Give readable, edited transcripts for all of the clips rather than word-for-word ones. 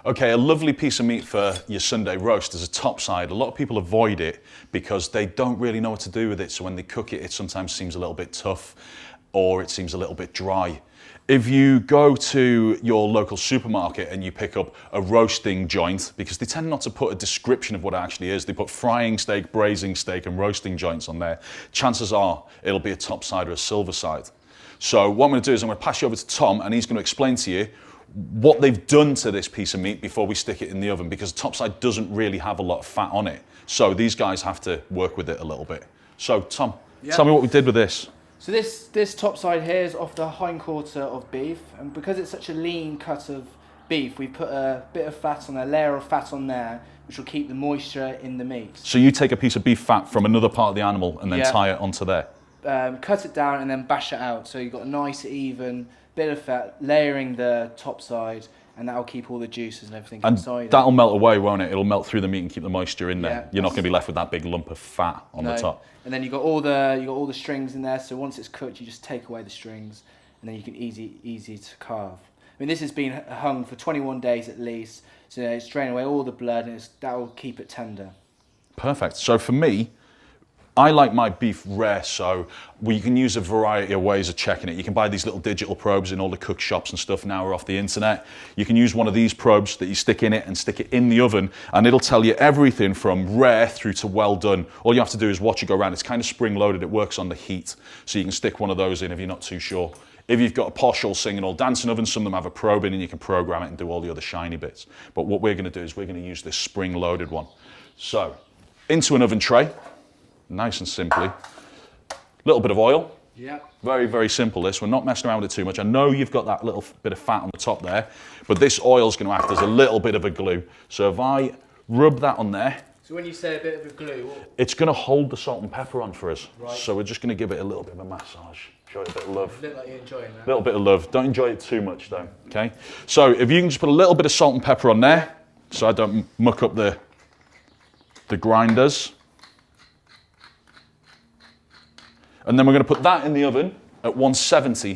Okay, a lovely piece of meat for your Sunday roast is a topside. A lot of people avoid it because they don't really know what to do with it. So when they cook it, it sometimes seems a little bit tough or it seems a little bit dry. If you go to your local supermarket and you pick up a roasting joint, because they tend not to put a description of what it actually is, they put frying steak, braising steak and roasting joints on there, chances are it'll be a topside or a silver side. So what I'm going to do is I'm going to pass you over to Tom and he's going to explain to you what they've done to this piece of meat before we stick it in the oven, because topside doesn't really have a lot of fat on it. So these guys have to work with it a little bit. So Tom, tell me what we did with this. So this topside here is off the hindquarter of beef, and because it's such a lean cut of beef, we put a bit of fat on there, a layer of fat on there, which will keep the moisture in the meat. So you take a piece of beef fat from another part of the animal and then tie it onto there? Cut it down and then bash it out, so you've got a nice even bit of fat layering the topside, and that'll keep all the juices and everything inside. And that'll melt away, won't it? It'll melt through the meat and keep the moisture in there. Yeah, You're not going to be left with that big lump of fat on the top. And then you got all the strings in there. So once it's cooked, you just take away the strings, and then you can easy to carve. I mean, this has been hung for 21 days at least, so it's draining away all the blood, and that will keep it tender. Perfect. So for me, I like my beef rare, so you can use a variety of ways of checking it. You can buy these little digital probes in all the cook shops and stuff now or off the internet. You can use one of these probes that you stick in it and stick it in the oven, and it'll tell you everything from rare through to well done. All you have to do is watch it go around. It's kind of spring loaded. It works on the heat, so you can stick one of those in if you're not too sure. If you've got a posh all singing all dancing oven, some of them have a probe in and you can program it and do all the other shiny bits. But what we're going to do is we're going to use this spring loaded one. So into an oven tray. Nice and simply. Little bit of oil. Yeah. Very, very simple this. We're not messing around with it too much. I know you've got that little bit of fat on the top there, but this oil's going to act as a little bit of a glue. So if I rub that on there. So when you say a bit of a glue, it's going to hold the salt and pepper on for us. Right. So we're just going to give it a little bit of a massage. Show it a bit of love. Look like you're enjoying that. A little bit of love. Don't enjoy it too much though, okay? So if you can just put a little bit of salt and pepper on there, so I don't muck up the grinders. And then we're going to put that in the oven at 170,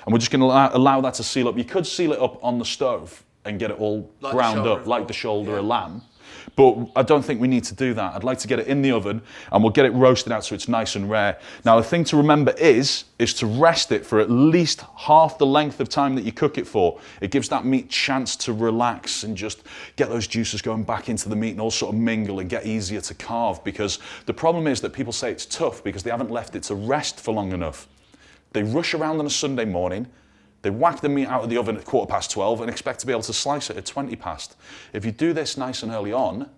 and we're just going to allow that to seal up. You could seal it up on the stove and get it all ground up like the shoulder of lamb, but I don't think we need to do that. I'd like to get it in the oven, and we'll get it roasted out so it's nice and rare. Now, the thing to remember is to rest it for at least half the length of time that you cook it for. It gives that meat chance to relax and just get those juices going back into the meat and all sort of mingle and get easier to carve, because the problem is that people say it's tough because they haven't left it to rest for long enough. They rush around on a Sunday morning, they whack the meat out of the oven at 12:15 and expect to be able to slice it at 20 past. If you do this nice and early on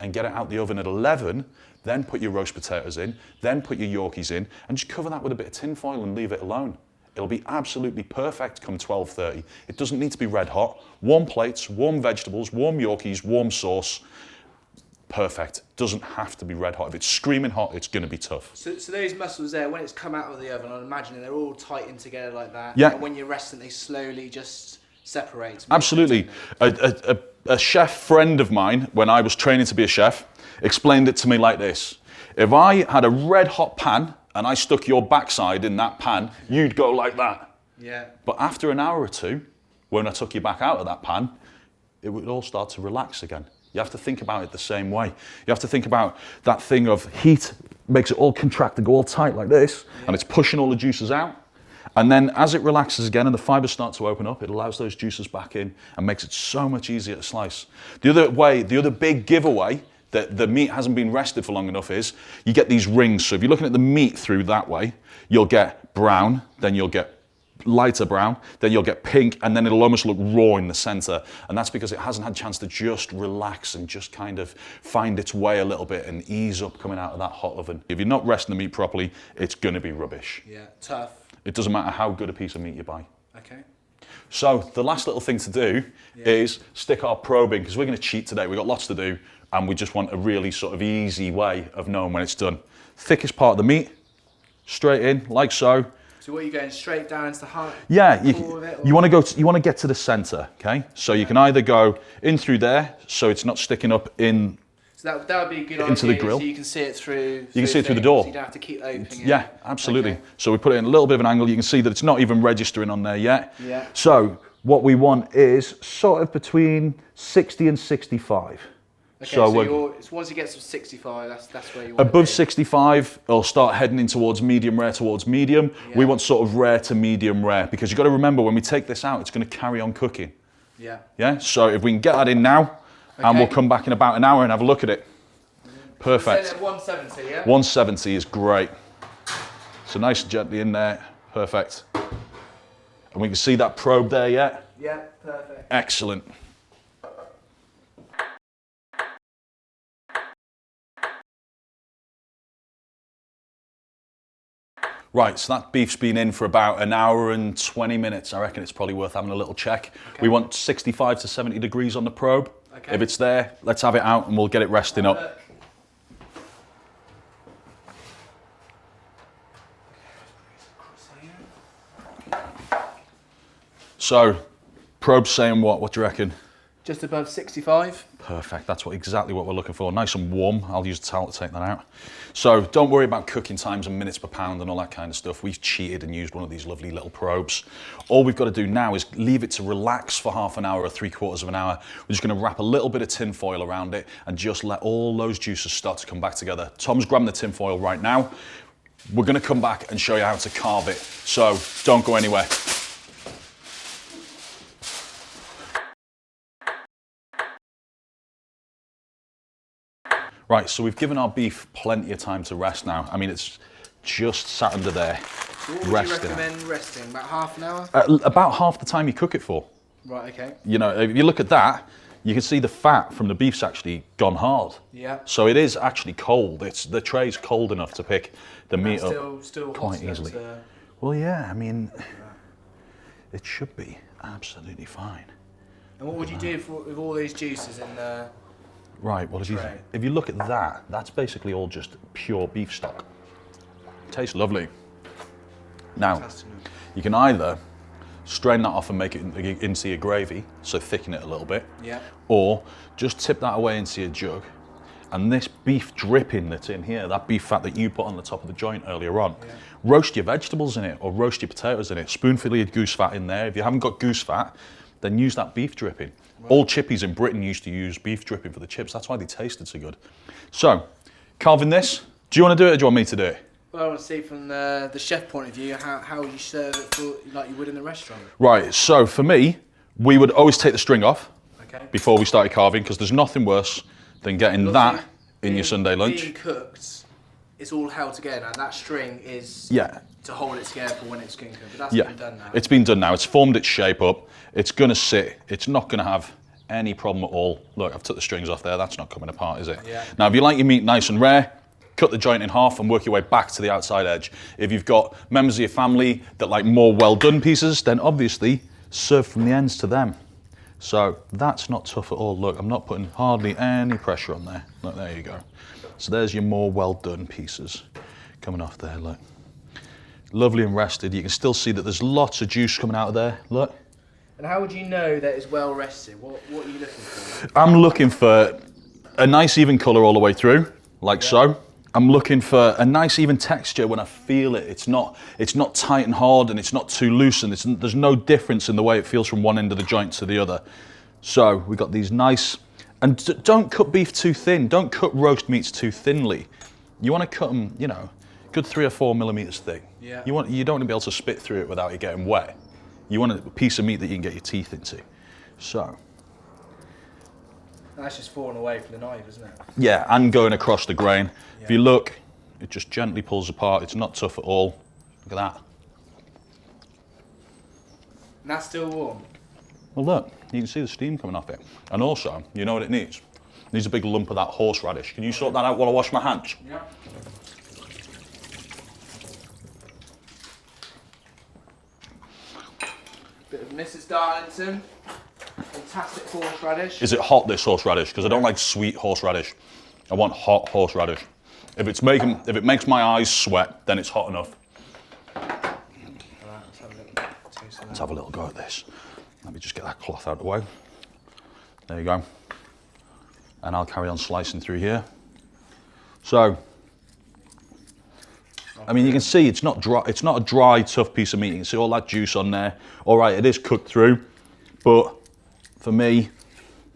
and get it out the oven at 11, then put your roast potatoes in, then put your Yorkies in, and just cover that with a bit of tin foil and leave it alone. It'll be absolutely perfect come 12:30. It doesn't need to be red hot. Warm plates, warm vegetables, warm Yorkies, warm sauce. Perfect. Doesn't have to be red hot. If it's screaming hot, it's going to be tough. So those muscles there, when it's come out of the oven, I'm imagining they're all tightened together like that. Yeah. And when you're resting, they slowly just separate. Absolutely. A chef friend of mine, when I was training to be a chef, explained it to me like this. If I had a red hot pan and I stuck your backside in that pan, you'd go like that. Yeah. But after an hour or two, when I took you back out of that pan, it would all start to relax again. You have to think about it the same way. You have to think about that thing of heat makes it all contract and go all tight like this, and it's pushing all the juices out. And then as it relaxes again and the fibers start to open up, it allows those juices back in and makes it so much easier to slice. The other big giveaway that the meat hasn't been rested for long enough is you get these rings. So if you're looking at the meat through that way, you'll get brown, then you'll get lighter brown, then you'll get pink, and then it'll almost look raw in the center. And that's because it hasn't had a chance to just relax and just kind of find its way a little bit and ease up coming out of that hot oven. If you're not resting the meat properly, it's gonna be rubbish. Yeah, tough. It doesn't matter how good a piece of meat you buy. Okay. So the last little thing to do is stick our probe in, because we're gonna cheat today. We've got lots to do, and we just want a really sort of easy way of knowing when it's done. Thickest part of the meat, straight in, like so. So what, are you going straight down into the heart? Yeah, you want to get to the center, okay? So you can either go in through there, so it's not sticking up in. So that would be a good into idea, the grill. so you can see it through. You can see it through the door. So you don't have to keep opening it. Yeah, absolutely. Okay. So we put it in a little bit of an angle. You can see that it's not even registering on there yet. Yeah. So what we want is sort of between 60 and 65. Okay, so once it gets to 65, that's where you want above it to be. 65, it'll start heading in towards medium rare, towards medium. Yeah. We want sort of rare to medium rare, because you've got to remember when we take this out, it's going to carry on cooking. Yeah. Yeah, so if we can get that in now, and we'll come back in about an hour and have a look at it. Perfect. So 170, yeah? 170 is great. So nice and gently in there, perfect. And we can see that probe there, yeah? Yeah, perfect. Excellent. Right, so that beef's been in for about an hour and 20 minutes. I reckon it's probably worth having a little check. Okay. We want 65 to 70 degrees on the probe. Okay. If it's there, let's have it out and we'll get it resting up. So, probe's saying what? What do you reckon? Just above 65. Perfect, that's exactly what we're looking for. Nice and warm. I'll use a towel to take that out. So don't worry about cooking times and minutes per pound and all that kind of stuff. We've cheated and used one of these lovely little probes. All we've got to do now is leave it to relax for half an hour or 3/4 of an hour. We're just going to wrap a little bit of tin foil around it and just let all those juices start to come back together. Tom's grabbing the tin foil right now. We're going to come back and show you how to carve it. So don't go anywhere. Right, so we've given our beef plenty of time to rest now. I mean, it's just sat under there, resting. What would you recommend resting? About half an hour? About half the time you cook it for. Right, okay. You know, if you look at that, you can see the fat from the beef's actually gone hard. Yeah. So it is actually cold. The tray's cold enough to pick the meat up still quite easily. Well, yeah, I mean, it should be absolutely fine. And what would you do with all these juices in the... Right, well, if you look at that, that's basically all just pure beef stock. Tastes lovely. Now, you can either strain that off and make it into your gravy, so thicken it a little bit, yeah, or just tip that away into your jug, and this beef dripping that's in here, that beef fat that you put on the top of the joint earlier on, yeah, roast your vegetables in it, or roast your potatoes in it, spoonful of your goose fat in there. If you haven't got goose fat, then use that beef dripping. Right. All chippies in Britain used to use beef dripping for the chips. That's why they tasted so good. So, carving this, do you want to do it or do you want me to do it? Well, I want to see from the chef point of view, how would you serve it like you would in the restaurant? Right, so for me, we would always take the string off, okay, before we started carving, because there's nothing worse than getting that in your Sunday lunch. Being cooked, it's all held together, and that string is to hold it together for when it's going to cook. But that's been done now. It's been done now. It's formed its shape up. It's going to sit. It's not going to have any problem at all. Look, I've took the strings off there. That's not coming apart, is it? Yeah. Now, if you like your meat nice and rare, cut the joint in half and work your way back to the outside edge. If you've got members of your family that like more well-done pieces, then obviously serve from the ends to them. So that's not tough at all. Look, I'm not putting hardly any pressure on there. Look, there you go. So there's your more well-done pieces coming off there, look. Lovely and rested. You can still see that there's lots of juice coming out of there, look. And how would you know that it's well rested? What are you looking for? I'm looking for a nice even colour all the way through, like so. I'm looking for a nice even texture when I feel it. It's not tight and hard, and it's not too loose, and there's no difference in the way it feels from one end of the joint to the other. So we've got these nice, and don't cut beef too thin. Don't cut roast meats too thinly. You want to cut them, you know, good 3 or 4 millimeters thick. Yeah. You don't want to be able to spit through it without it getting wet. You want a piece of meat that you can get your teeth into. So. That's just falling away from the knife, isn't it? Yeah, and going across the grain. Yeah. If you look, it just gently pulls apart. It's not tough at all. Look at that. And that's still warm? Well, look, you can see the steam coming off it. And also, you know what it needs? It needs a big lump of that horseradish. Can you sort that out while I wash my hands? Yeah. Bit of Mrs. Darlington. Fantastic horseradish. Is it hot, this horseradish? Because I don't like sweet horseradish. I want hot horseradish. If it makes my eyes sweat, then it's hot enough. Let's have a little go at this. Let me just get that cloth out of the way. There you go. And I'll carry on slicing through here. So, I mean, you can see it's not dry. It's not a dry, tough piece of meat. You can see all that juice on there. All right, it is cooked through. But for me,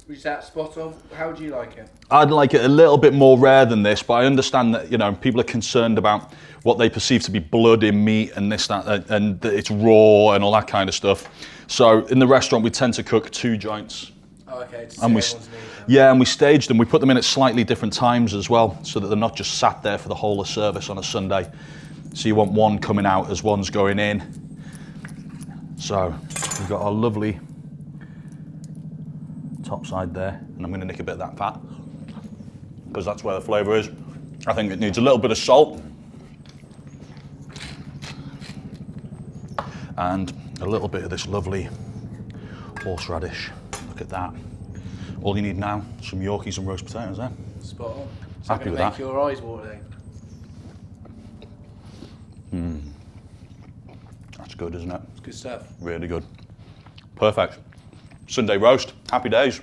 is that spot on? How would you like it? I'd like it a little bit more rare than this, but I understand that, you know, people are concerned about what they perceive to be blood in meat and this, that, and that it's raw and all that kind of stuff. So in the restaurant, we tend to cook 2 joints. Oh, okay. And we stage them. We put them in at slightly different times as well, so that they're not just sat there for the whole of service on a Sunday. So you want one coming out as one's going in. So we've got our lovely top side there, and I'm going to nick a bit of that fat because that's where the flavour is. I think it needs a little bit of salt and a little bit of this lovely horseradish. Look at that. All you need now, some Yorkies and roast potatoes there. Spot on. Happy with make that. your eyes water then. That's good, isn't it? It's good stuff. Really good. Perfect. Sunday roast. Happy days.